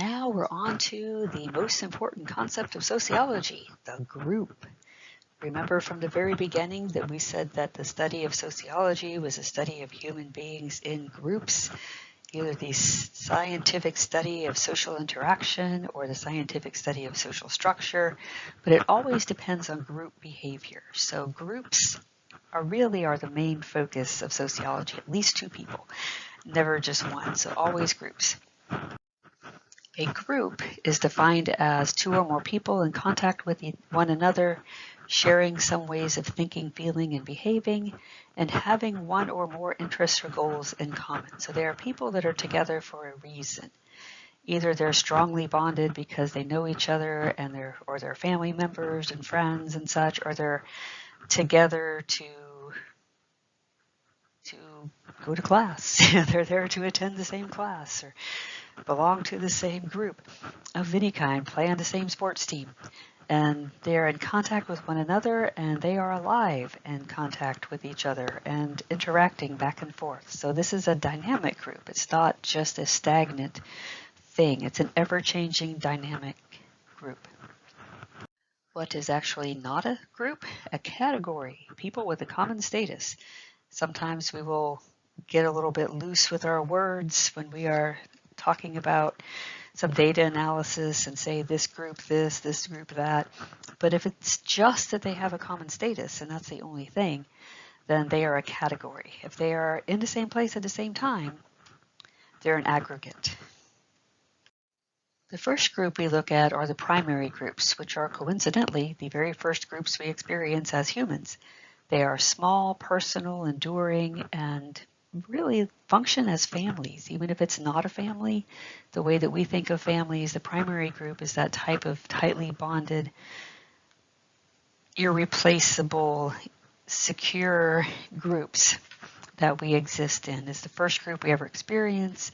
now we're on to the most important concept of sociology, the group. Remember from the very beginning that we said that the study of sociology was a study of human beings in groups, either the scientific study of social interaction or the scientific study of social structure, but it always depends on group behavior. So groups are the main focus of sociology, at least two people, never just one, so always groups. A group is defined as two or more people in contact with one another, sharing some ways of thinking, feeling, and behaving, and having one or more interests or goals in common. So they are people that are together for a reason. Either they're strongly bonded because they know each other and they're family members and friends and such, or they're together to go to class. They're there to attend the same class or belong to the same group of any kind, play on the same sports team. And they're in contact with one another, and they are alive in contact with each other and interacting back and forth. So this is a dynamic group. It's not just a stagnant thing. It's an ever-changing dynamic group. What is actually not a group? A category. People with a common status. Sometimes we will get a little bit loose with our words when we are talking about some data analysis and say this group this group that. But if it's just that they have a common status and that's the only thing, then they are a category. If they are in the same place at the same time, they're an aggregate. The first group we look at are the primary groups, which are coincidentally the very first groups we experience as humans. They are small, personal, enduring, and really function as families. Even if it's not a family, the way that we think of families, the primary group is that type of tightly bonded, irreplaceable, secure groups that we exist in. It's the first group we ever experience,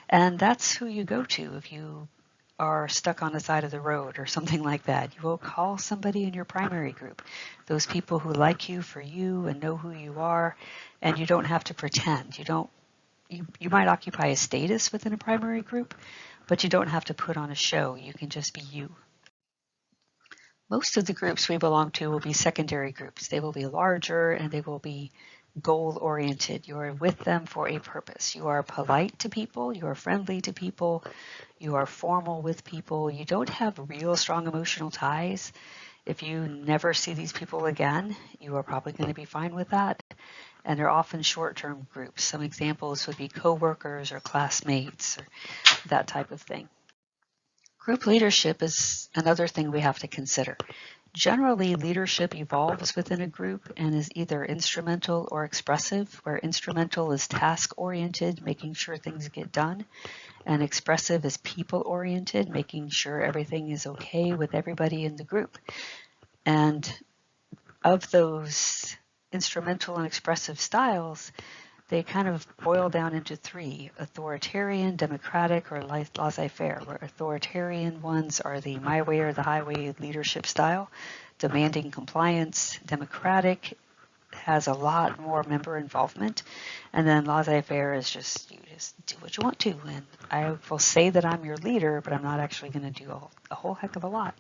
and that's who you go to if you are stuck on the side of the road or something like that. You will call somebody in your primary group, those people who like you for you and know who you are, and you don't have to pretend. You might occupy a status within a primary group, but you don't have to put on a show. You can just be you. Most of the groups we belong to will be secondary groups. They will be larger and they will be goal-oriented. You are with them for a purpose. You are polite to people. You are friendly to people. You are formal with people. You don't have real strong emotional ties. If you never see these people again, you are probably going to be fine with that. And they're often short-term groups. Some examples would be coworkers or classmates or that type of thing. Group leadership is another thing we have to consider. Generally, leadership evolves within a group and is either instrumental or expressive, where instrumental is task-oriented, making sure things get done, and expressive is people-oriented, making sure everything is okay with everybody in the group. And of those instrumental and expressive styles, they kind of boil down into three: authoritarian, democratic, or laissez-faire, where authoritarian ones are the my way or the highway leadership style, demanding compliance. Democratic has a lot more member involvement, and then laissez-faire is just you just do what you want to, and I will say that I'm your leader, but I'm not actually going to do a whole heck of a lot.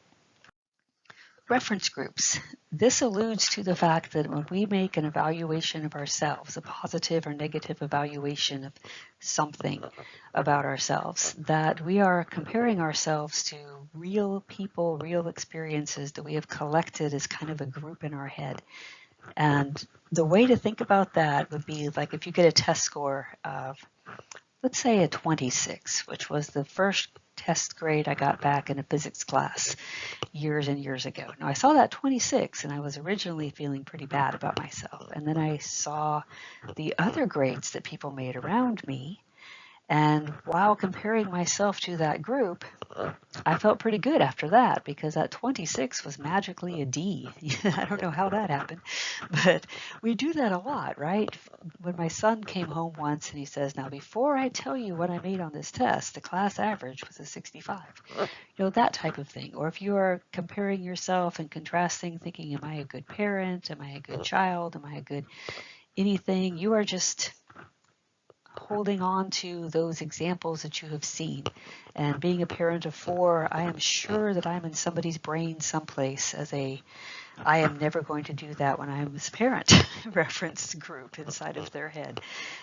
Reference groups. This alludes to the fact that when we make an evaluation of ourselves, a positive or negative evaluation of something about ourselves, that we are comparing ourselves to real people, real experiences that we have collected as kind of a group in our head. And the way to think about that would be like if you get a test score of, let's say, a 26, which was the first test grade I got back in a physics class years and years ago. Now I saw that 26 and I was originally feeling pretty bad about myself. And then I saw the other grades that people made around me. And while comparing myself to that group, I felt pretty good after that because that 26 was magically a D. I don't know how that happened, but we do that a lot, right? When my son came home once and he says, now before I tell you what I made on this test, the class average was a 65. That type of thing. Or if you are comparing yourself and contrasting, thinking, am I a good parent? Am I a good child? Am I a good anything? You are just holding on to those examples that you have seen. And being a parent of 4, I am sure that I'm in somebody's brain someplace as a I am never going to do that when I'm a parent reference group inside of their head.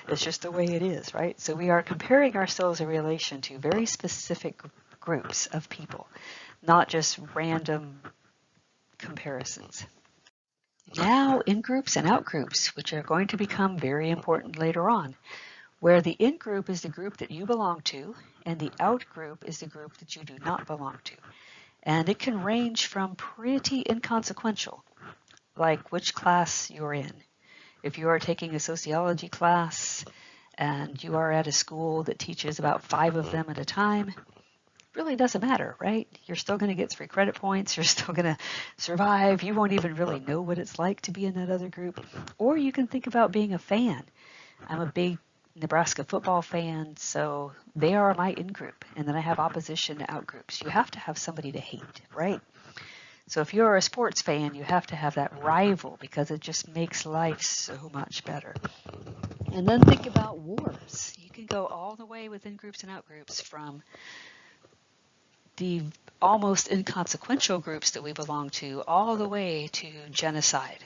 It's just the way it is, right? So we are comparing ourselves in relation to very specific groups of people, not just random comparisons. Now in groups and out groups, which are going to become very important later on, where the in group is the group that you belong to, and the out group is the group that you do not belong to. And it can range from pretty inconsequential, like which class you're in. If you are taking a sociology class and you are at a school that teaches about 5 of them at a time, it really doesn't matter, right? You're still going to get 3 credit points. You're still going to survive. You won't even really know what it's like to be in that other group. Or you can think about being a fan. I'm a big Nebraska football fan, so they are my in-group, and then I have opposition out-groups. You have to have somebody to hate, right? So if you're a sports fan, you have to have that rival because it just makes life so much better. And then think about wars. You can go all the way within groups and out-groups, from the almost inconsequential groups that we belong to all the way to genocide.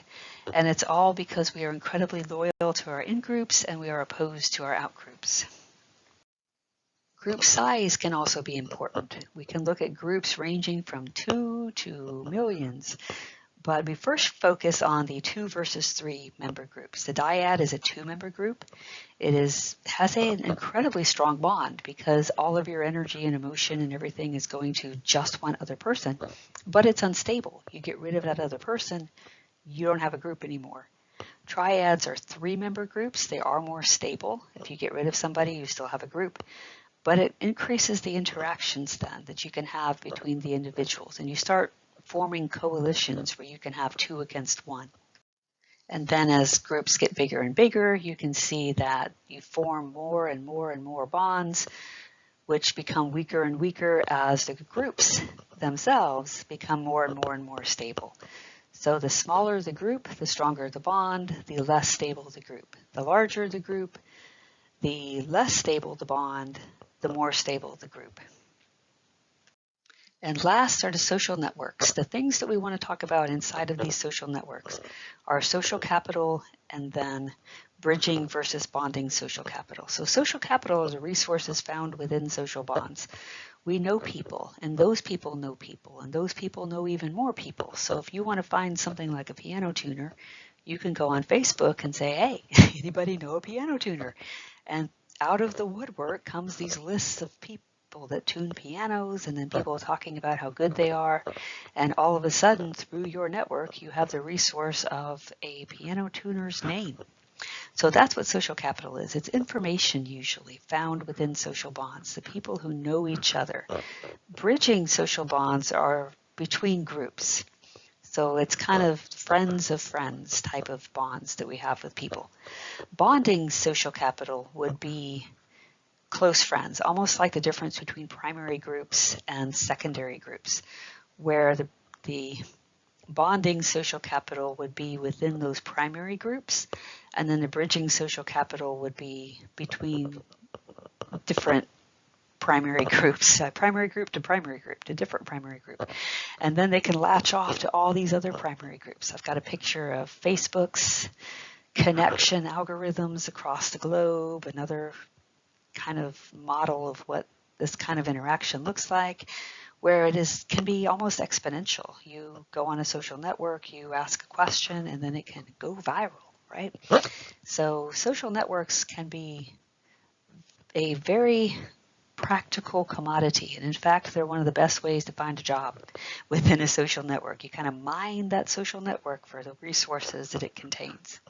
And it's all because we are incredibly loyal to our in-groups and we are opposed to our out-groups. Group size can also be important. We can look at groups ranging from 2 to millions, but we first focus on the 2 versus 3 member groups. The dyad is a 2-member group. It has an incredibly strong bond because all of your energy and emotion and everything is going to just one other person, but it's unstable. You get rid of that other person, you don't have a group anymore. Triads are 3-member groups. They are more stable. If you get rid of somebody, you still have a group. But it increases the interactions then that you can have between the individuals. And you start forming coalitions where you can have 2 against 1. And then as groups get bigger and bigger, you can see that you form more and more and more bonds, which become weaker and weaker as the groups themselves become more and more and more stable. So the smaller the group, the stronger the bond, the less stable the group. The larger the group, the less stable the bond, the more stable the group. And last are the social networks. The things that we want to talk about inside of these social networks are social capital and then bridging versus bonding social capital. So social capital is a resources found within social bonds. We know people, and those people know people, and those people know even more people. So if you want to find something like a piano tuner, you can go on Facebook and say, hey, anybody know a piano tuner? And out of the woodwork comes these lists of people that tune pianos, and then people talking about how good they are. And all of a sudden, through your network, you have the resource of a piano tuner's name. So that's what social capital is. It's information usually found within social bonds, the people who know each other. Bridging social bonds are between groups. So it's kind of friends type of bonds that we have with people. Bonding social capital would be close friends, almost like the difference between primary groups and secondary groups, where the bonding social capital would be within those primary groups, and then the bridging social capital would be between different primary groups, primary group to different primary group. And then they can latch off to all these other primary groups. I've got a picture of Facebook's connection algorithms across the globe, another kind of model of what this kind of interaction looks like, where can be almost exponential. You go on a social network, you ask a question, and then it can go viral, right? So social networks can be a very practical commodity. And in fact, they're one of the best ways to find a job within a social network. You kind of mine that social network for the resources that it contains.